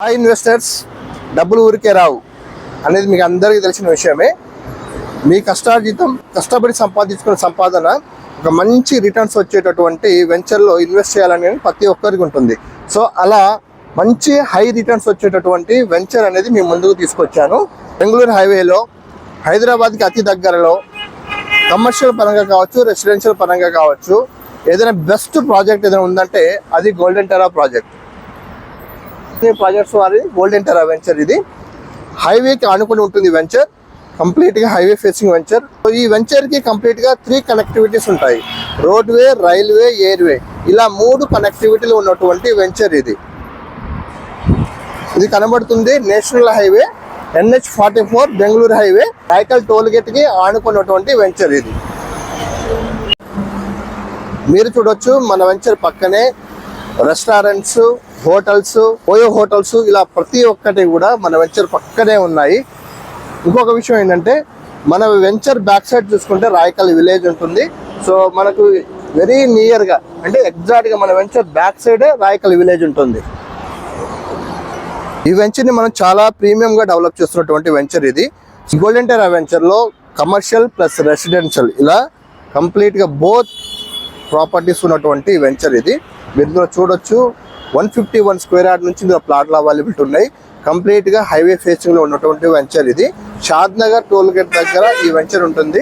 Hi investors, డబ్బులు ఊరికే రావు అనేది మీకు అందరికీ తెలిసిన విషయమే. మీ కష్టార్జితం కష్టపడి సంపాదించుకున్న సంపాదన ఒక మంచి రిటర్న్స్ వచ్చేటటువంటి వెంచర్లో ఇన్వెస్ట్ చేయాలని ప్రతి ఒక్కరికి ఉంటుంది. సో అలా మంచి హై రిటర్న్స్ వచ్చేటటువంటి వెంచర్ అనేది మీ ముందుకు తీసుకొచ్చాను. బెంగళూరు హైవేలో హైదరాబాద్కి అతి దగ్గరలో కమర్షియల్ పరంగా కావచ్చు, రెసిడెన్షియల్ పరంగా కావచ్చు, ఏదైనా బెస్ట్ ప్రాజెక్ట్ ఏదైనా ఉందంటే అది గోల్డెన్ టెరా ప్రాజెక్ట్. ప్రాజెక్ట్స్ వారి గోల్డెన్ టెరా వెంచర్. ఇది హైవేకి ఆనుకుని ఉంటుంది వెంచర్, కంప్లీట్గా హైవే ఫేసింగ్ వెంచర్. సో ఈ వెంచర్కి కంప్లీట్గా 3 కనెక్టివిటీస్ ఉంటాయి: రోడ్వే, రైల్వే, ఎయిర్వే. ఇలా 3 కనెక్టివిటీలు ఉన్నటువంటి వెంచర్ ఇది. ఇది కనబడుతుంది national highway NH44 Bengaluru highway Rayakal toll గేట్కి ఆనుకున్నటువంటి వెంచర్ ఇది. మీరు చూడొచ్చు, మన వెంచర్ పక్కనే రెస్టారెంట్స్, హోటల్స్, ఓయో హోటల్స్, ఇలా ప్రతి ఒక్కటి కూడా మన వెంచర్ పక్కనే ఉన్నాయి. ఇంకొక విషయం ఏంటంటే, మన వెంచర్ బ్యాక్ సైడ్ చూసుకుంటే రాయకల్ విలేజ్ ఉంటుంది. సో మనకు వెరీ నియర్గా, అంటే ఎగ్జాక్ట్గా మన వెంచర్ బ్యాక్ సైడే రాయకల్ విలేజ్ ఉంటుంది. ఈ వెంచర్ని మనం చాలా ప్రీమియంగా డెవలప్ చేస్తున్నటువంటి వెంచర్ ఇది. గోల్డెన్ టెరా వెంచర్లో కమర్షియల్ ప్లస్ రెసిడెన్షియల్ ఇలా కంప్లీట్గా బోత్ ప్రాపర్టీస్ ఉన్నటువంటి వెంచర్ ఇది. మీరు ఇందులో చూడొచ్చు, 151 స్క్వేర్ యార్డ్ నుంచి ఇందులో ప్లాట్లు అవైలబిలిటీ ఉన్నాయి. కంప్లీట్గా హైవే ఫేసింగ్లో ఉన్నటువంటి వెంచర్ ఇది. షాద్ నగర్ టోల్ గేట్ దగ్గర ఈ వెంచర్ ఉంటుంది.